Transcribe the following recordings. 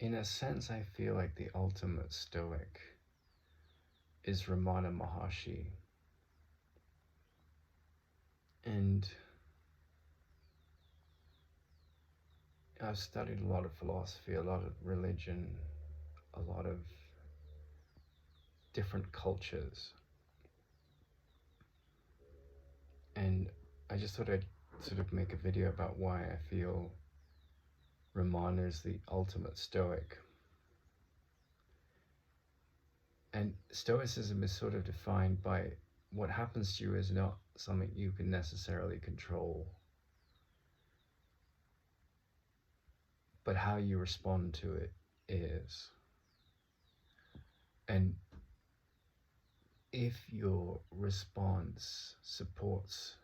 in a sense, I feel like the ultimate stoic is Ramana Maharshi. And I've studied a lot of philosophy, a lot of religion, a lot of different cultures. And I just thought I'd sort of make a video about why I feel Ramana is the ultimate stoic. And stoicism is sort of defined by what happens to you is not something you can necessarily control, but how you respond to it is. And if your response supports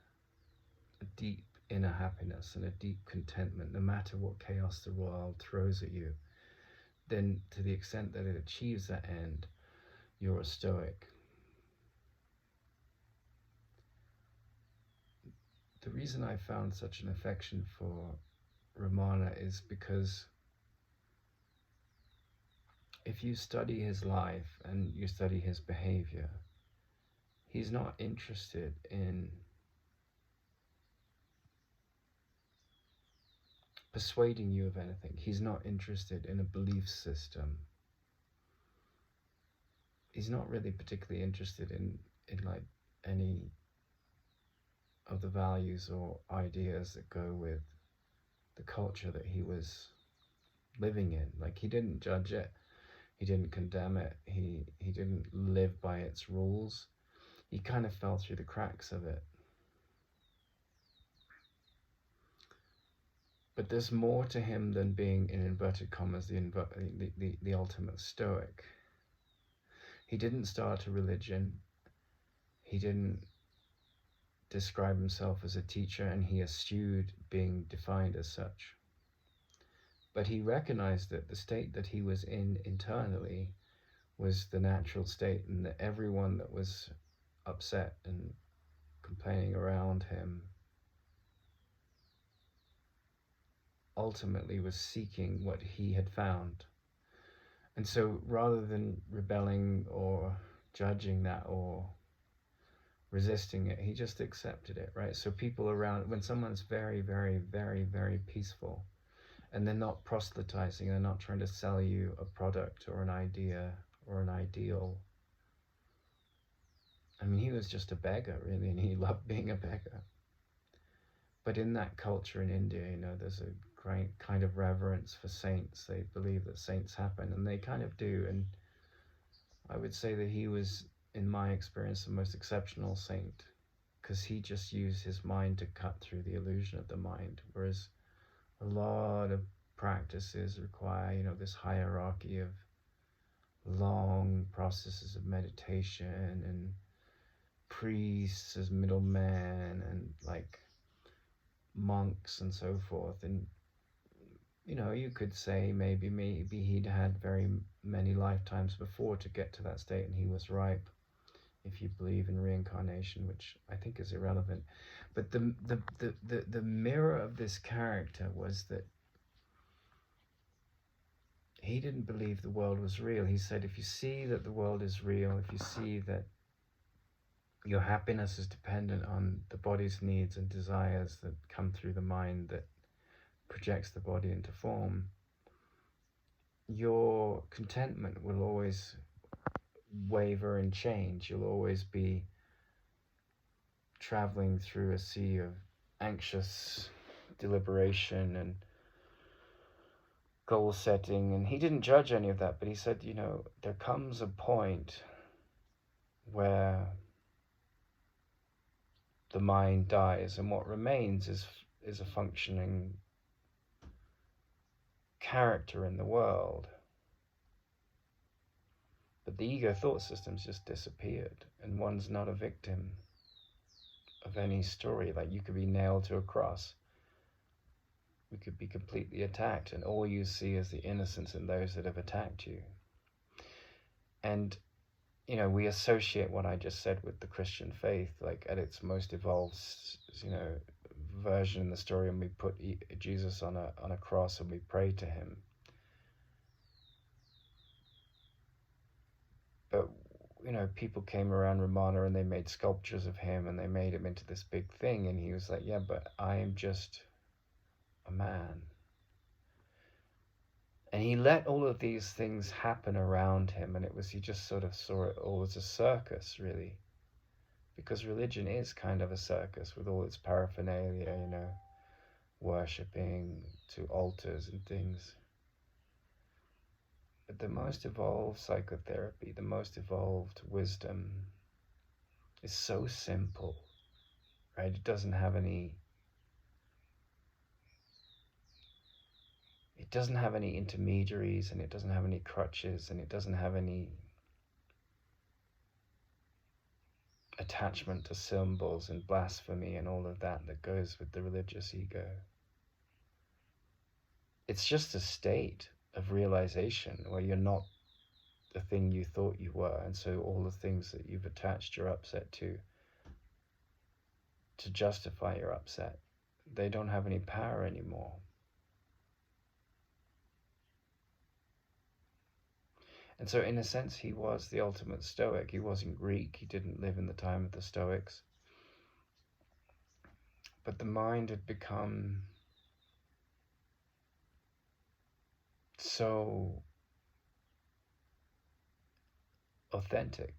a deep inner happiness and a deep contentment, no matter what chaos the world throws at you, then to the extent that it achieves that end, you're a stoic. The reason I found such an affection for Ramana is because if you study his life and you study his behavior, he's not interested in persuading you of anything. He's not interested in a belief system. He's not really particularly interested in like any of the values or ideas that go with the culture that he was living in. Like, he didn't judge it, he didn't condemn it, he didn't live by its rules. He kind of fell through the cracks of it. But there's more to him than being, in inverted commas, the ultimate stoic. He didn't start a religion. He didn't describe himself as a teacher, and he eschewed being defined as such. But he recognized that the state that he was in internally was the natural state, and that everyone that was upset and complaining around him ultimately was seeking what he had found. And so rather than rebelling or judging that or resisting it, he just accepted it, right? So people around, when someone's very, very, very, very peaceful, and they're not proselytizing, they're not trying to sell you a product or an idea or an ideal. I mean, he was just a beggar, really, and he loved being a beggar. But in that culture in India, you know, there's a great kind of reverence for saints. They believe that saints happen, and they kind of do. And I would say that he was, in my experience, the most exceptional saint, because he just used his mind to cut through the illusion of the mind, whereas a lot of practices require, you know, this hierarchy of long processes of meditation and priests as middlemen and like monks and so forth. And you know, you could say maybe he'd had very many lifetimes before to get to that state, and he was ripe, if you believe in reincarnation, which I think is irrelevant. But the mirror of this character was that he didn't believe the world was real. He said, if you see that the world is real, if you see that your happiness is dependent on the body's needs and desires that come through the mind that projects the body into form, your contentment will always waver and change. You'll always be traveling through a sea of anxious deliberation and goal setting. And he didn't judge any of that, but he said, you know, there comes a point where the mind dies, and what remains is a functioning character in the world. But the ego thought system's just disappeared, and one's not a victim of any story. Like, you could be nailed to a cross, we could be completely attacked, and all you see is the innocence in those that have attacked you. And you know, we associate what I just said with the Christian faith, like at its most evolved, you know, version in the story, and we put Jesus on a cross and we pray to him. people came around Ramana and they made sculptures of him and they made him into this big thing. And he was like, yeah, but I am just a man. And he let all of these things happen around him, and he just sort of saw it all as a circus, really. Because religion is kind of a circus with all its paraphernalia, worshipping to altars and things. But the most evolved psychotherapy, the most evolved wisdom is so simple, right? It doesn't have any intermediaries, and it doesn't have any crutches, and it doesn't have any attachment to symbols and blasphemy and all of that goes with the religious ego. It's just a state of realization where you're not the thing you thought you were, and so all the things that you've attached your upset to justify your upset, they don't have any power anymore. And so in a sense he was the ultimate Stoic. He wasn't Greek, he didn't live in the time of the Stoics, but the mind had become so authentic,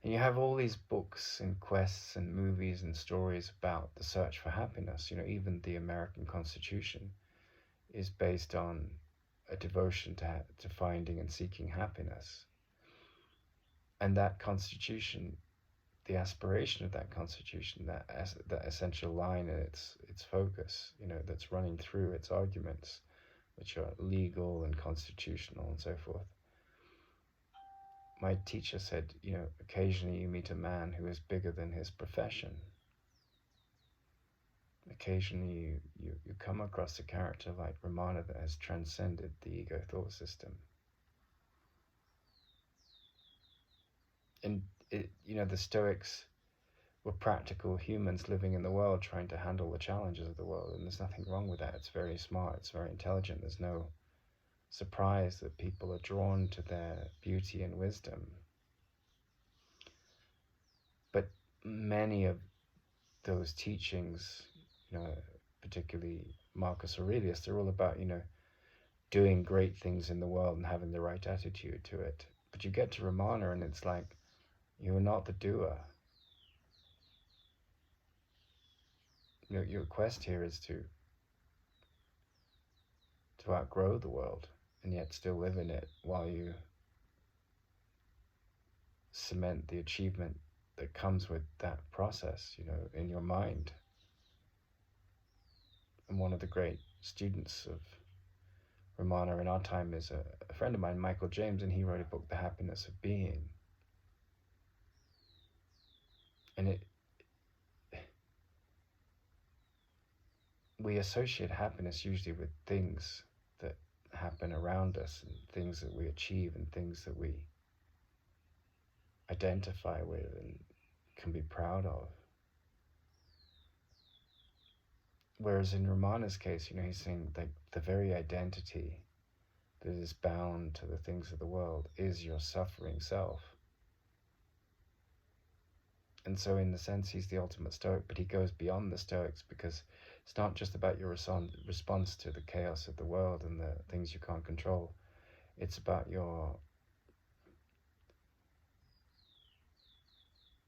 And you have all these books and quests and movies and stories about the search for happiness. Even the American Constitution is based on a devotion to finding and seeking happiness. And that Constitution, the aspiration of that Constitution, that essential line and its focus, that's running through its arguments, which are legal and constitutional and so forth. My teacher said, occasionally you meet a man who is bigger than his profession. Occasionally you come across a character like Ramana that has transcended the ego thought system. And the Stoics were practical humans living in the world trying to handle the challenges of the world, and there's nothing wrong with that. It's very smart, it's very intelligent. There's no surprise that people are drawn to their beauty and wisdom. But many of those teachings, particularly Marcus Aurelius, they're all about, doing great things in the world and having the right attitude to it. But you get to Ramana and it's like, you are not the doer. Your quest here is to outgrow the world and yet still live in it while you cement the achievement that comes with that process, in your mind. And one of the great students of Ramana in our time is a friend of mine, Michael James, and he wrote a book, The Happiness of Being. And we associate happiness usually with things that happen around us and things that we achieve and things that we identify with and can be proud of. Whereas in Ramana's case, he's saying like the very identity that is bound to the things of the world is your suffering self. And so in the sense he's the ultimate Stoic, but he goes beyond the Stoics because it's not just about your response to the chaos of the world and the things you can't control. It's about your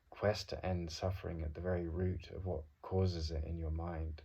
quest to end suffering at the very root of what causes it in your mind.